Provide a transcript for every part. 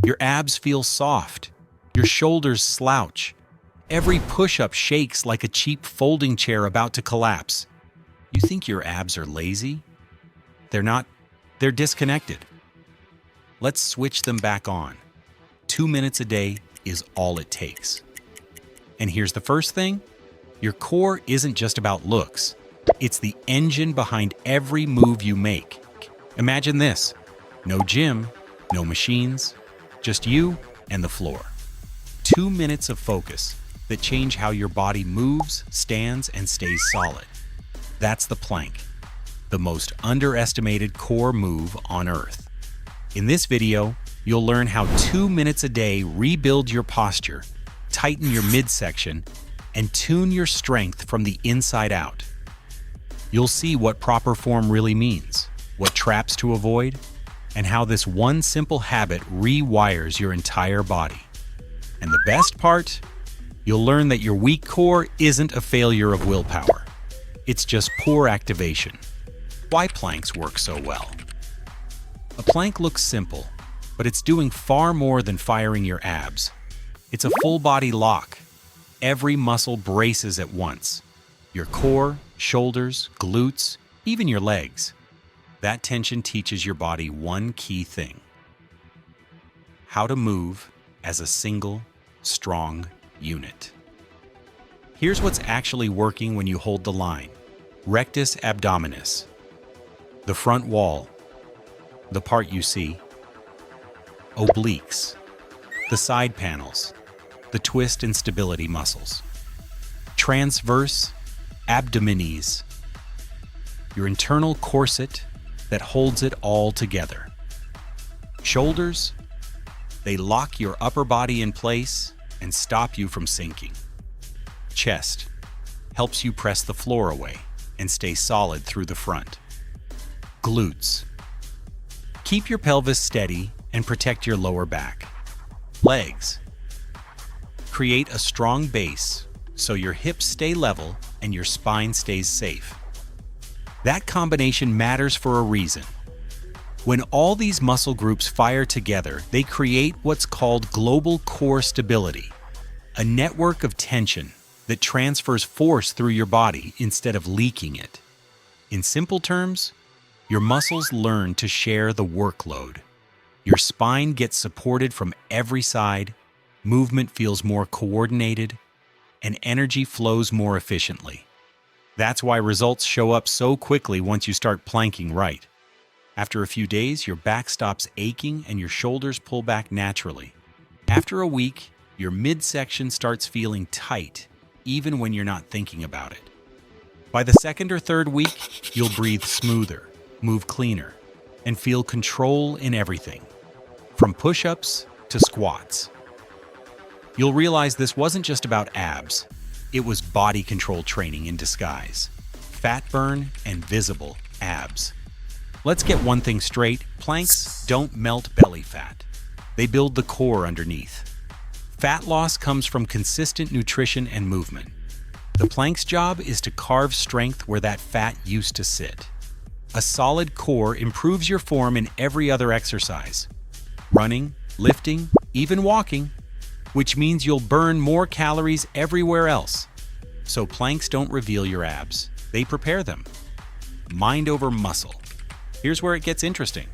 Your abs feel soft. Your shoulders slouch. Every push-up shakes like a cheap folding chair about to collapse. You think your abs are lazy? They're not. They're disconnected. Let's switch them back on. 2 minutes a day is all it takes. And here's the first thing. Your core isn't just about looks. It's the engine behind every move you make. Imagine this. No gym, no machines, just you and the floor. 2 minutes of focus that change how your body moves, stands, and stays solid. That's the plank, the most underestimated core move on Earth. In this video, you'll learn how 2 minutes a day rebuild your posture, tighten your midsection, and tune your strength from the inside out. You'll see what proper form really means, what traps to avoid, and how this one simple habit rewires your entire body. And the best part? You'll learn that your weak core isn't a failure of willpower. It's just poor activation. Why planks work so well? A plank looks simple, but it's doing far more than firing your abs. It's a full-body lock. Every muscle braces at once. Your core, shoulders, glutes, even your legs. That tension teaches your body one key thing: how to move as a single, strong unit. Here's what's actually working when you hold the line. Rectus abdominis, the front wall, the part you see. Obliques, the side panels, the twist and stability muscles. Transverse abdominis, your internal corset that holds it all together. Shoulders, they lock your upper body in place and stop you from sinking. Chest helps you press the floor away and stay solid through the front. Glutes, keep your pelvis steady and protect your lower back. Legs, create a strong base so your hips stay level and your spine stays safe. That combination matters for a reason. When all these muscle groups fire together, they create what's called global core stability, a network of tension that transfers force through your body instead of leaking it. In simple terms, your muscles learn to share the workload. Your spine gets supported from every side, movement feels more coordinated, and energy flows more efficiently. That's why results show up so quickly once you start planking right. After a few days, your back stops aching and your shoulders pull back naturally. After a week, your midsection starts feeling tight, even when you're not thinking about it. By the second or third week, you'll breathe smoother, move cleaner, and feel control in everything, from push-ups to squats. You'll realize this wasn't just about abs. It was body control training in disguise. Fat burn and visible abs. Let's get one thing straight. Planks don't melt belly fat. They build the core underneath. Fat loss comes from consistent nutrition and movement. The plank's job is to carve strength where that fat used to sit. A solid core improves your form in every other exercise. Running, lifting, even walking, which means you'll burn more calories everywhere else. So planks don't reveal your abs, they prepare them. Mind over muscle. Here's where it gets interesting.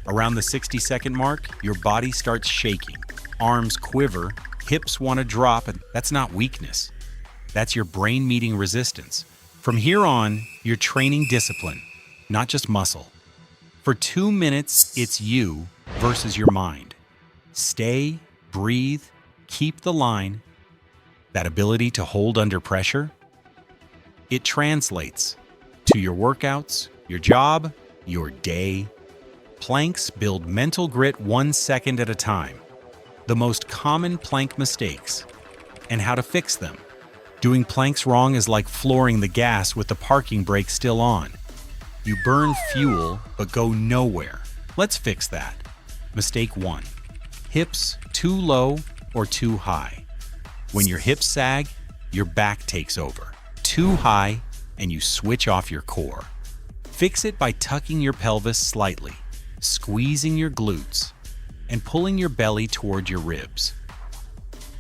Around the 60-second mark, your body starts shaking. Arms quiver, hips want to drop, and that's not weakness. That's your brain meeting resistance. From here on, you're training discipline, not just muscle. For 2 minutes, it's you versus your mind. Stay, breathe, keep the line. That ability to hold under pressure, it translates to your workouts, your job, your day. Planks build mental grit 1 second at a time. The most common plank mistakes and how to fix them. Doing planks wrong is like flooring the gas with the parking brake still on. You burn fuel but go nowhere. Let's fix that. Mistake 1. Hips too low or too high. When your hips sag, your back takes over. Too high and you switch off your core. Fix it by tucking your pelvis slightly, squeezing your glutes, and pulling your belly toward your ribs.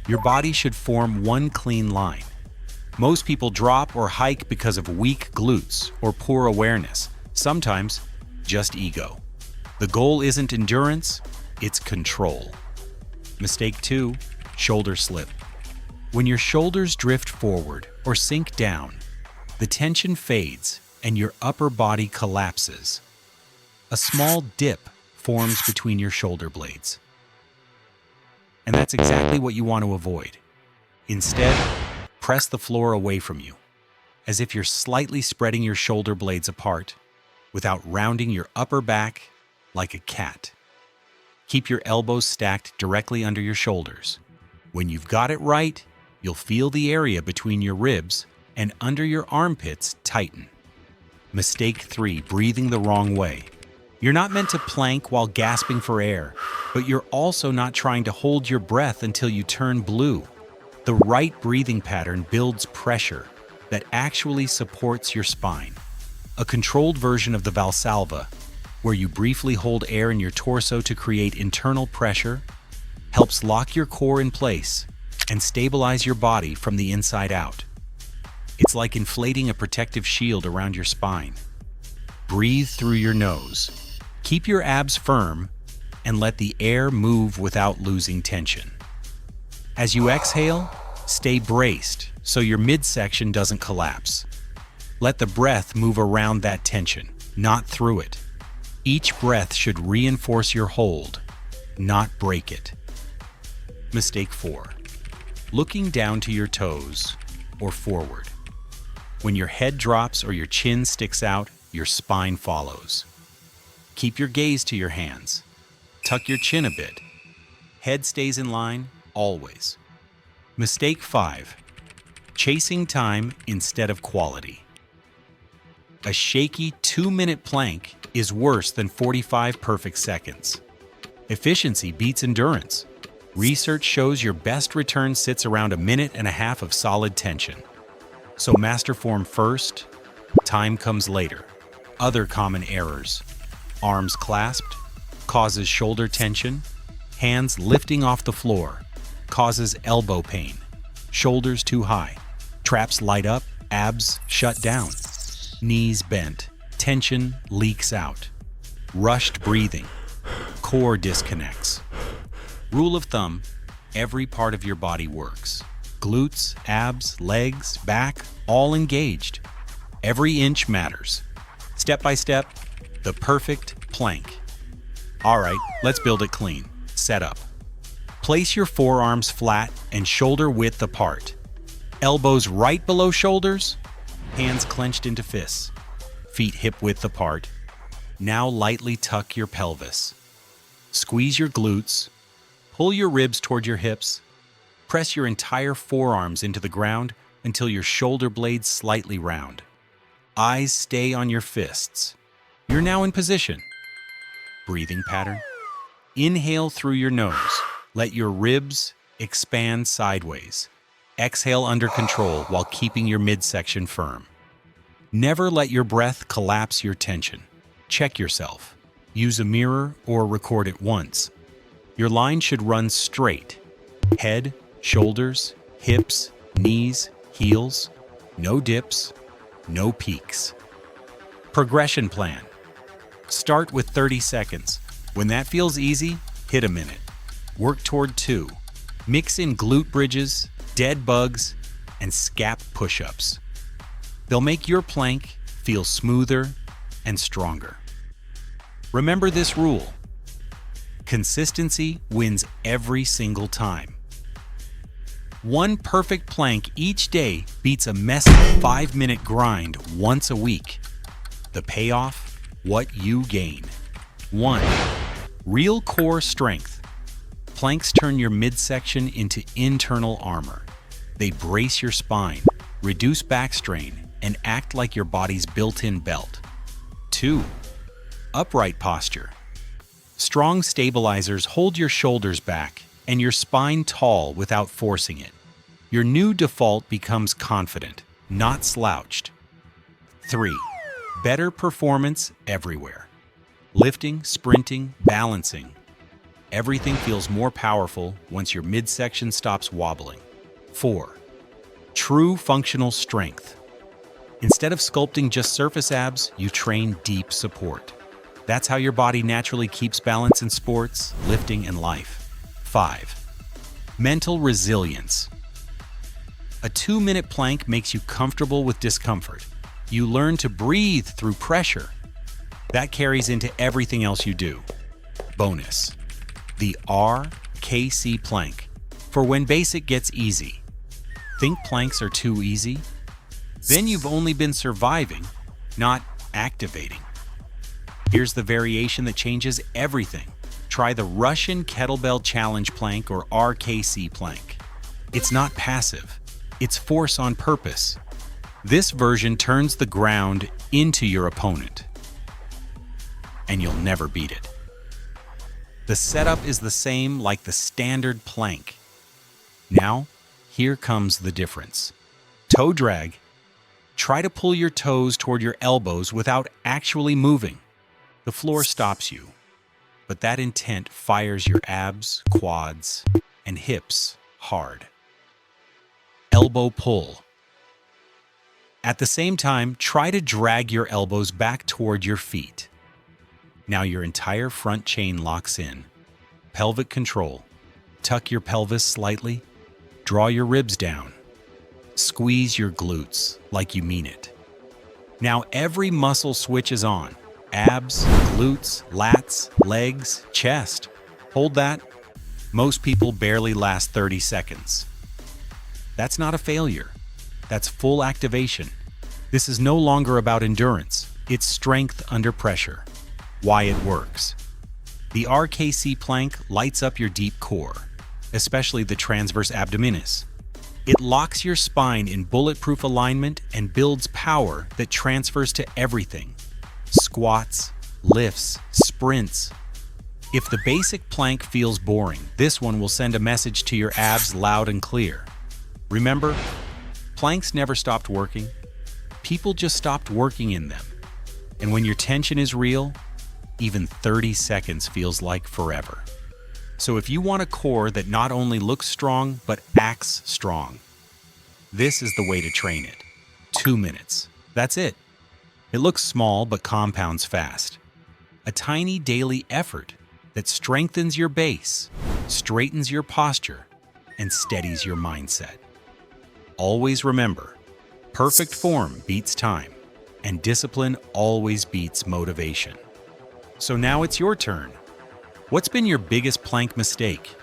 Your body should form one clean line. Most people drop or hike because of weak glutes or poor awareness, sometimes just ego. The goal isn't endurance, it's control. Mistake 2, shoulder slip. When your shoulders drift forward or sink down, the tension fades and your upper body collapses. A small dip forms between your shoulder blades. And that's exactly what you want to avoid. Instead, press the floor away from you, as if you're slightly spreading your shoulder blades apart without rounding your upper back like a cat. Keep your elbows stacked directly under your shoulders. When you've got it right, you'll feel the area between your ribs and under your armpits tighten. Mistake 3, breathing the wrong way. You're not meant to plank while gasping for air, but you're also not trying to hold your breath until you turn blue. The right breathing pattern builds pressure that actually supports your spine. A controlled version of the Valsalva, where you briefly hold air in your torso to create internal pressure, helps lock your core in place and stabilize your body from the inside out. It's like inflating a protective shield around your spine. Breathe through your nose. Keep your abs firm and let the air move without losing tension. As you exhale, stay braced so your midsection doesn't collapse. Let the breath move around that tension, not through it. Each breath should reinforce your hold, not break it. Mistake 4, looking down to your toes or forward. When your head drops or your chin sticks out, your spine follows. Keep your gaze to your hands. Tuck your chin a bit. Head stays in line, always. Mistake 5, chasing time instead of quality. A shaky 2-minute plank is worse than 45 perfect seconds. Efficiency beats endurance. Research shows your best return sits around 1.5 minutes of solid tension. So master form first, time comes later. Other common errors: arms clasped, causes shoulder tension; hands lifting off the floor, causes elbow pain; shoulders too high, traps light up, abs shut down; knees bent, tension leaks out; rushed breathing, core disconnects. Rule of thumb: every part of your body works. Glutes, abs, legs, back, all engaged. Every inch matters. Step by step, the perfect plank. All right, let's build it clean. Set up. Place your forearms flat and shoulder width apart. Elbows right below shoulders, hands clenched into fists. Feet hip width apart. Now lightly tuck your pelvis. Squeeze your glutes. Pull your ribs toward your hips. Press your entire forearms into the ground until your shoulder blades slightly round. Eyes stay on your fists. You're now in position. Breathing pattern. Inhale through your nose. Let your ribs expand sideways. Exhale under control while keeping your midsection firm. Never let your breath collapse your tension. Check yourself. Use a mirror or record it once. Your line should run straight. Head, shoulders, hips, knees, heels. No dips, no peaks. Progression plan. Start with 30 seconds. When that feels easy, hit 1 minute. Work toward 2. Mix in glute bridges, dead bugs, and scap push-ups. They'll make your plank feel smoother and stronger. Remember this rule: consistency wins every single time. One perfect plank each day beats a messy 5-minute grind once a week. The payoff: what you gain. 1. Real core strength. Planks turn your midsection into internal armor. They brace your spine, reduce back strain, and act like your body's built-in belt. 2. Upright posture. Strong stabilizers hold your shoulders back and your spine tall without forcing it. Your new default becomes confident, not slouched. 3. Better performance everywhere. Lifting, sprinting, balancing. Everything feels more powerful once your midsection stops wobbling. 4. True functional strength. Instead of sculpting just surface abs, you train deep support. That's how your body naturally keeps balance in sports, lifting, and life. 5. Mental resilience. A 2-minute plank makes you comfortable with discomfort. You learn to breathe through pressure. That carries into everything else you do. Bonus: the RKC plank, for when basic gets easy. Think planks are too easy? Then you've only been surviving, not activating. Here's the variation that changes everything. Try the Russian Kettlebell Challenge Plank, or RKC plank. It's not passive, it's force on purpose. This version turns the ground into your opponent, and you'll never beat it. The setup is the same like the standard plank. Now, here comes the difference. Toe drag. Try to pull your toes toward your elbows without actually moving. The floor stops you, but that intent fires your abs, quads, and hips hard. Elbow pull. At the same time, try to drag your elbows back toward your feet. Now your entire front chain locks in. Pelvic control. Tuck your pelvis slightly. Draw your ribs down. Squeeze your glutes like you mean it. Now every muscle switches on. Abs, glutes, lats, legs, chest. Hold that. Most people barely last 30 seconds. That's not a failure. That's full activation. This is no longer about endurance. It's strength under pressure. Why it works. The RKC plank lights up your deep core, especially the transverse abdominis. It locks your spine in bulletproof alignment and builds power that transfers to everything. Squats, lifts, sprints. If the basic plank feels boring, this one will send a message to your abs loud and clear. Remember, planks never stopped working. People just stopped working in them. And when your tension is real, even 30 seconds feels like forever. So if you want a core that not only looks strong, but acts strong, this is the way to train it. 2 minutes. That's it. It looks small, but compounds fast. A tiny daily effort that strengthens your base, straightens your posture, and steadies your mindset. Always remember, perfect form beats time, and discipline always beats motivation. So now it's your turn. What's been your biggest plank mistake?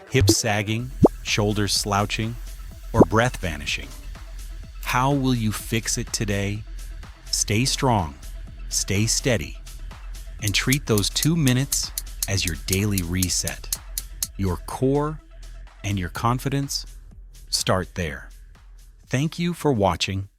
Hips sagging, shoulders slouching, or breath vanishing? How will you fix it today? Stay strong, stay steady, and treat those 2 minutes as your daily reset. Your core and your confidence start there. Thank you for watching.